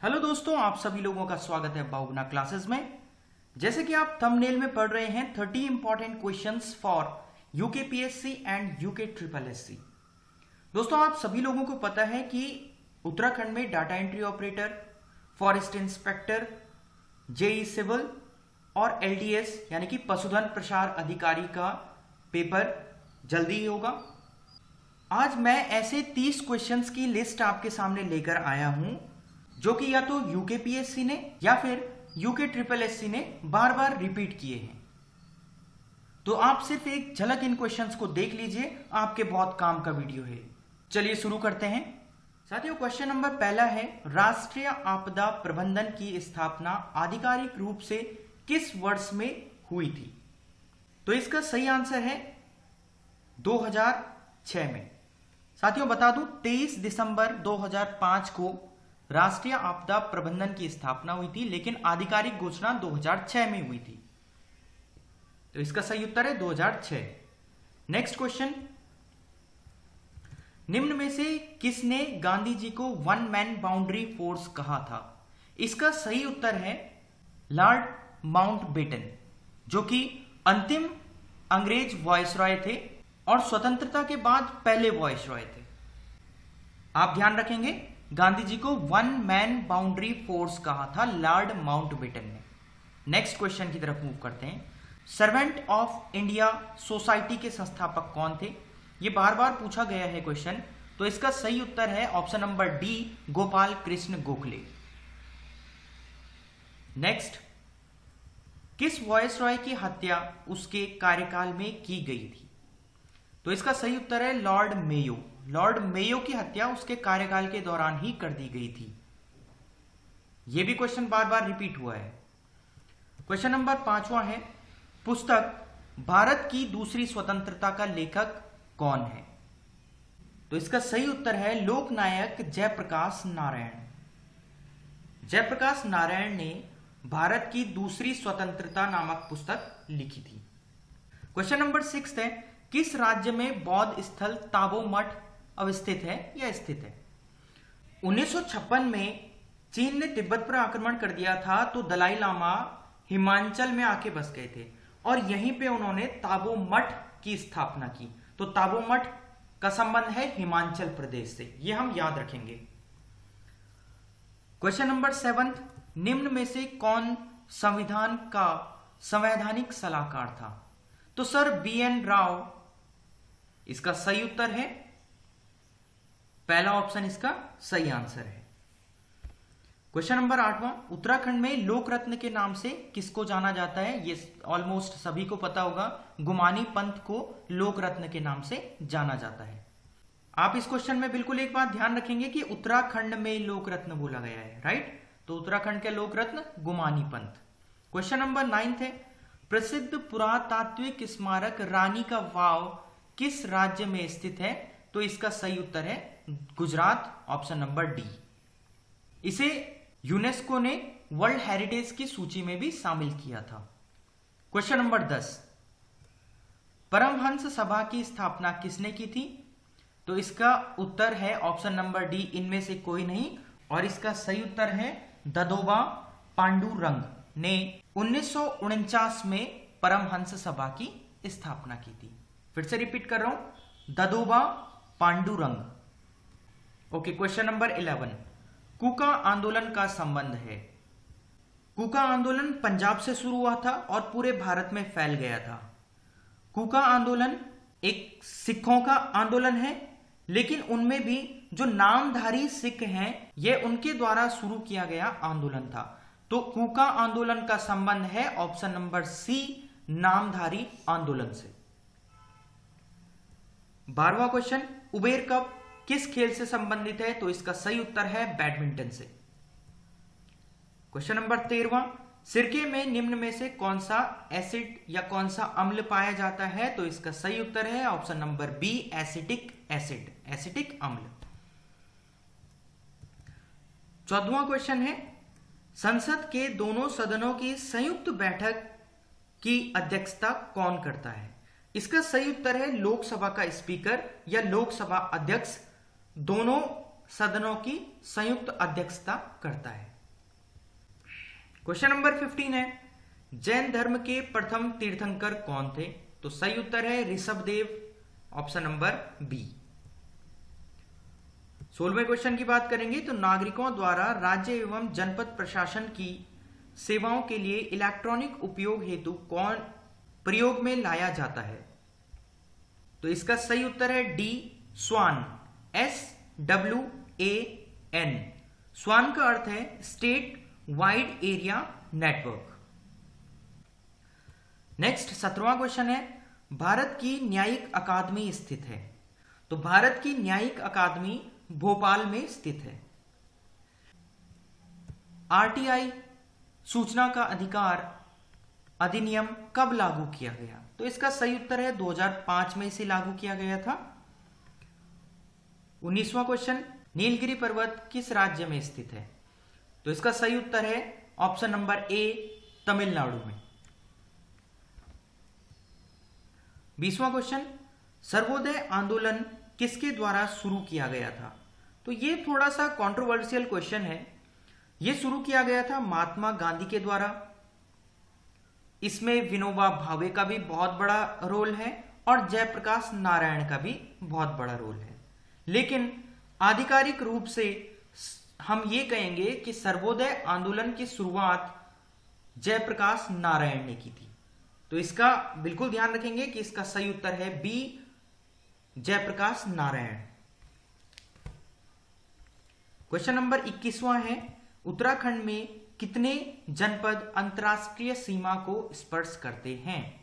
Hello दोस्तों, आप सभी लोगों का स्वागत है बाउगना क्लासेस में। जैसे कि आप थंबनेल में पढ़ रहे हैं 30 important questions for UKPSC and UK triple SC. दोस्तों, आप सभी लोगों को पता है कि उत्तराखंड में data entry operator, forest inspector, JE civil और एलडीएस यानी कि पशुधन प्रसार अधिकारी का पेपर जल्दी ही होगा। आज मैं ऐसे 30 क्वेश्चंस की लिस्ट आपके सामने लेकर आया हूं जो कि या तो यूकेपीएससी ने या फिर यूके ट्रिपल एससी ने बार बार रिपीट किए हैं। तो आप सिर्फ एक झलक इन क्वेश्चंस को देख लीजिए, आपके बहुत काम का वीडियो है। चलिए शुरू करते हैं। साथियों, क्वेश्चन नंबर पहला है, राष्ट्रीय आपदा प्रबंधन की स्थापना आधिकारिक रूप से किस वर्ष में हुई थी? तो इसका सही आंसर है 2006 में। साथियों बता दूं, 23 दिसंबर 2005 को राष्ट्रीय आपदा प्रबंधन की स्थापना हुई थी, लेकिन आधिकारिक घोषणा 2006 में हुई थी। तो इसका सही उत्तर है 2006। नेक्स्ट क्वेश्चन, निम्न में से किसने गांधी जी को वन मैन बाउंड्री फोर्स कहा था? इसका सही उत्तर है लॉर्ड माउंटबेटन, जो कि अंतिम अंग्रेज वायसरॉय थे और स्वतंत्रता के बाद पहले वायसरॉय थे। आप ध्यान रखेंगे, गांधी जी को वन मैन बाउंड्री फोर्स कहा था लॉर्ड माउंटबेटन ने। नेक्स्ट क्वेश्चन की तरफ मूव करते हैं। सर्वेंट ऑफ इंडिया सोसाइटी के संस्थापक कौन थे? ये बार बार पूछा गया है क्वेश्चन, तो इसका सही उत्तर है option number D, Gopal Krishna Gokhale. Next, किस वायसरॉय की हत्या उसके कार्यकाल में की गई थी? तो इसका सही उत्तर है लॉर्ड मेयो। लॉर्ड मेयो की हत्या उसके कार्यकाल के दौरान ही कर दी गई थी। यह भी क्वेश्चन बार बार रिपीट हुआ है। क्वेश्चन नंबर 5वां है, पुस्तक भारत की दूसरी स्वतंत्रता का लेखक कौन है? तो इसका सही उत्तर है लोकनायक जयप्रकाश नारायण। जयप्रकाश नारायण ने भारत की दूसरी स्वतंत्रता नामक पुस्तक लिखी थी। क्वेश्चन नंबर 6 है, किस राज्य में बौद्ध स्थल ताबो मठ अवस्थित है या स्थित है? 1956 में चीन ने तिब्बत पर आक्रमण कर दिया था, तो दलाई लामा हिमाचल में आके बस गए थे और यहीं पे उन्होंने ताबो मठ की स्थापना की। तो ताबो मठ का संबंध है हिमाचल प्रदेश से, ये हम याद रखेंगे। क्वेश्चन नंबर 7, निम्न में से कौन संविधान का संवैधानिक सलाहकार था? तो सर BN राव इसका सही उत्तर है। पहला ऑप्शन इसका सही आंसर है। क्वेश्चन नंबर 8वां, उत्तराखंड में लोक रत्न के नाम से किसको जाना जाता है? ये ऑलमोस्ट सभी को पता होगा, गुमानी पंथ को लोक रत्न के नाम से जाना जाता है। आप इस क्वेश्चन में बिल्कुल एक बात ध्यान रखेंगे कि उत्तराखंड में लोक रत्न बोला गया है, राइट? तो उत्तराखंड के लोक रत्न गुमानी पंथ। क्वेश्चन नंबर 9 है, प्रसिद्ध पुरातात्विक स्मारक रानी का वाव किस राज्य में स्थित है? तो इसका सही उत्तर है गुजरात, ऑप्शन नंबर डी। इसे यूनेस्को ने वर्ल्ड हेरिटेज की सूची में भी शामिल किया था। क्वेश्चन नंबर 10, परमहंस सभा की स्थापना किसने की थी? तो इसका उत्तर है ऑप्शन नंबर डी, इनमें से कोई नहीं, और इसका सही उत्तर है ददोबा पांडुरंग ने 1949 में परमहंस सभा की स्थापना की थी। फिर से रिपीट कर रहा हूं, ददोबा पांडुरंग। ओके, क्वेश्चन नंबर 11, कूका आंदोलन का संबंध है? कूका आंदोलन पंजाब से शुरू हुआ था और पूरे भारत में फैल गया था। कूका आंदोलन एक सिखों का आंदोलन है, लेकिन उनमें भी जो नामधारी सिख हैं, यह उनके द्वारा शुरू किया गया आंदोलन था। तो कूका आंदोलन का संबंध है ऑप्शन नंबर सी, नामधारी आंदोलन से। 12वां क्वेश्चन, उबेर कप किस खेल से संबंधित है? तो इसका सही उत्तर है बैडमिंटन से। क्वेश्चन नंबर 13वां, सिरके में निम्न में से कौन सा एसिड या कौन सा अम्ल पाया जाता है? तो इसका सही उत्तर है option number B, acetic acid, acetic अम्ल। 14वां क्वेश्चन है, संसद के दोनों सदनों की संयुक्त बैठक की अध्यक्षता कौन करता है? इसका सही उत्तर है लोकसभा का स्पीकर या लोकसभा अध्यक्ष दोनों सदनों की संयुक्त अध्यक्षता करता है। क्वेश्चन नंबर 15 है, जैन धर्म के प्रथम तीर्थंकर कौन थे? तो सही उत्तर है ऋषभदेव, ऑप्शन नंबर बी। 16वें क्वेश्चन की बात करेंगे तो नागरिकों द्वारा राज्य एवं जनपद प्रशासन की सेवाओं के लिए इलेक्ट्रॉनिक उपयोग हेतु कौन प्रयोग में लाया जाता है? तो इसका सही उत्तर है डी, स्वान, SWAN। स्वान का अर्थ है state wide area network. Next 17वां क्वेश्चन है, भारत की न्यायिक अकादमी स्थित है? तो भारत की न्यायिक अकादमी भोपाल में स्थित है। RTI सूचना का अधिकार अधिनियम कब लागू किया गया? तो इसका सही उत्तर है 2005 में इसे लागू किया गया था। 19वां क्वेश्चन, नीलगिरी पर्वत किस राज्य में स्थित है? तो इसका सही उत्तर है ऑप्शन नंबर ए, तमिलनाडु में। 20वां क्वेश्चन, सर्वोदय आंदोलन किसके द्वारा शुरू किया गया था? तो ये थोड़ा सा कंट्रोवर्शियल क्वेश्चन है। ये शुरू किया गया था महात्मा गांधी के द्वारा। इसमें विनोबा भावे का भी बहुत बड़ा रोल है और जयप्रकाश नारायण का भी बहुत बड़ा रोल है, लेकिन आधिकारिक रूप से हम ये कहेंगे कि सर्वोदय आंदोलन की शुरुआत जयप्रकाश नारायण ने की थी। तो इसका बिल्कुल ध्यान रखेंगे कि इसका सही उत्तर है B, Jayaprakash Narayan. Question number 21वां है, उत्तराखंड में कितने जनपद अंतरराष्ट्रीय सीमा को स्पर्श करते हैं?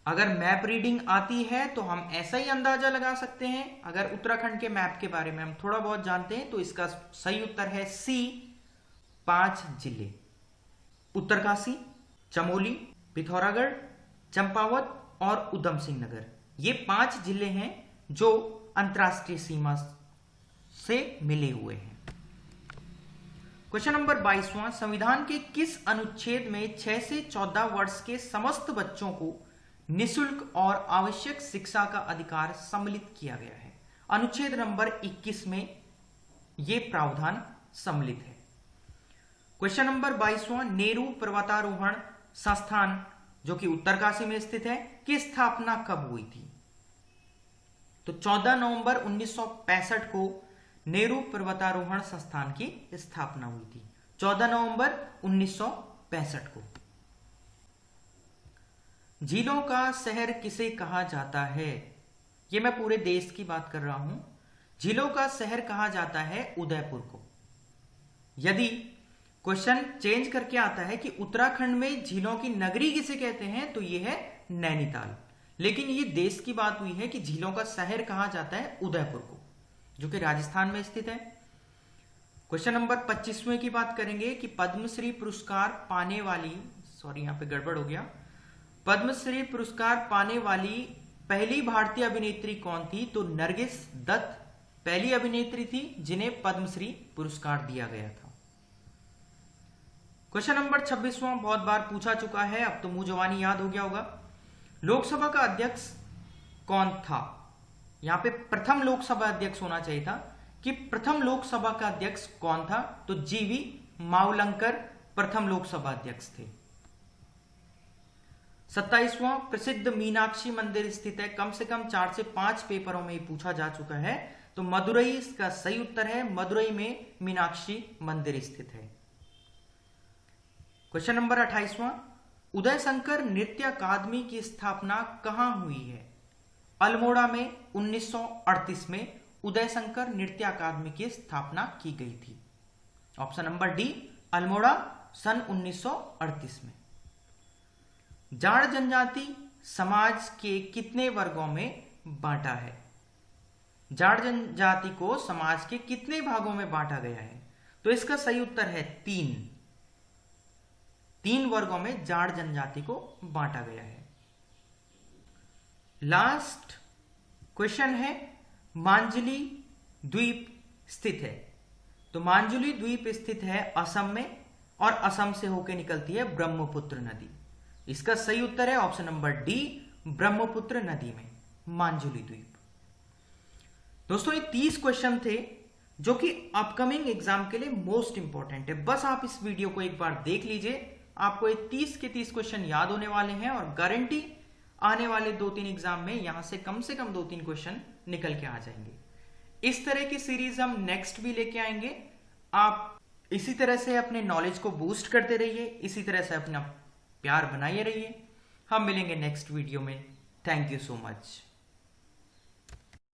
अगर मैप रीडिंग आती है तो हम ऐसा ही अंदाजा लगा सकते हैं। अगर उत्तराखंड के मैप के बारे में हम थोड़ा बहुत जानते हैं तो इसका सही उत्तर है सी, 5 जिले, उत्तरकाशी, चमोली, पिथौरागढ़, चंपावत और उधम सिंह नगर। ये 5 जिले हैं जो अंतरराष्ट्रीय सीमा से मिले हुए हैं। क्वेश्चन नंबर 22वां, संविधान के किस अनुच्छेद में 6 से 14 वर्ष के समस्त बच्चों को निःशुल्क और आवश्यक शिक्षा का अधिकार सम्मिलित किया गया है? अनुच्छेद नंबर 21 में यह प्रावधान सम्मिलित है। क्वेश्चन नंबर 22वां, नेहरू पर्वतारोहण संस्थान जो कि उत्तरकाशी में स्थित है, की स्थापना कब हुई थी? तो 14 नवंबर 1965 को नेहरू पर्वतारोहण संस्थान की स्थापना हुई थी, 14 नवंबर 1965 को। झीलों का शहर किसे कहा जाता है? यह मैं पूरे देश की बात कर रहा हूं। झीलों का शहर कहा जाता है उदयपुर को। यदि क्वेश्चन चेंज करके आता है कि उत्तराखंड में झीलों की नगरी किसे कहते हैं, तो यह है नैनीताल। लेकिन यह देश की बात हुई है कि झीलों का शहर कहा जाता है उदयपुर को, जो कि राजस्थान में स्थित है। क्वेश्चन नंबर 25वें की बात करेंगे कि पद्मश्री पुरस्कार पाने वाली, सॉरी यहां पे गड़बड़ हो गया, पद्मश्री पुरस्कार पाने वाली पहली भारतीय अभिनेत्री कौन थी? तो नरगिस दत्त पहली अभिनेत्री थी जिन्हें पद्मश्री पुरस्कार दिया गया था। क्वेश्चन नंबर 26वां बहुत बार पूछा चुका है, अब तो मुंह जवानी याद हो गया होगा। लोकसभा का अध्यक्ष कौन था? यहां पे प्रथम लोकसभा अध्यक्ष होना चाहिए था कि प्रथम लोकसभा का अध्यक्ष कौन था? तो जीवी मावलंकर प्रथम लोकसभा अध्यक्ष थे। 27वां, प्रसिद्ध मीनाक्षी मंदिर स्थित है? कम से कम 4 से 5 पेपरों में पूछा जा चुका है, तो मदुरई इसका सही उत्तर है। मदुरई में मीनाक्षी मंदिर स्थित है। क्वेश्चन नंबर 28वां, उदय शंकर नृत्य अकादमी की स्थापना कहां हुई है? अल्मोड़ा में 1938 में उदय शंकर नृत्य अकादमी की स्थापना की गई थी। ऑप्शन नंबर डी, अल्मोड़ा, सन 1938 में। जाट जनजाति समाज के कितने वर्गों में बांटा है? जाट जनजाति को समाज के कितने भागों में बांटा गया है? तो इसका सही उत्तर है 3 वर्गों में जाट जनजाति को बांटा गया है। लास्ट क्वेश्चन है, मांजुली द्वीप स्थित है? तो मांजुली द्वीप स्थित है असम में, और असम से होकर निकलती है ब्रह्मपुत्र नदी। इसका सही उत्तर है ऑप्शन नंबर डी, ब्रह्मपुत्र नदी में मांजुली द्वीप। दोस्तों ये 30 क्वेश्चन थे जो कि अपकमिंग एग्जाम के लिए मोस्ट इंपॉर्टेंट है। बस आप इस वीडियो को एक बार देख लीजिए, आपको ये 30 के 30 क्वेश्चन याद होने वाले हैं और गारंटी आने वाले 2-3 एग्जाम में यहां से कम 2-3 क्वेश्चन निकल के आ जाएंगे। इस तरह की सीरीज हम नेक्स्ट भी लेके आएंगे। आप इसी तरह से अपने नॉलेज को बूस्ट करते रहिए, इसी तरह से अपना प्यार बनाए रहिए। हम मिलेंगे नेक्स्ट वीडियो में। Thank you so much.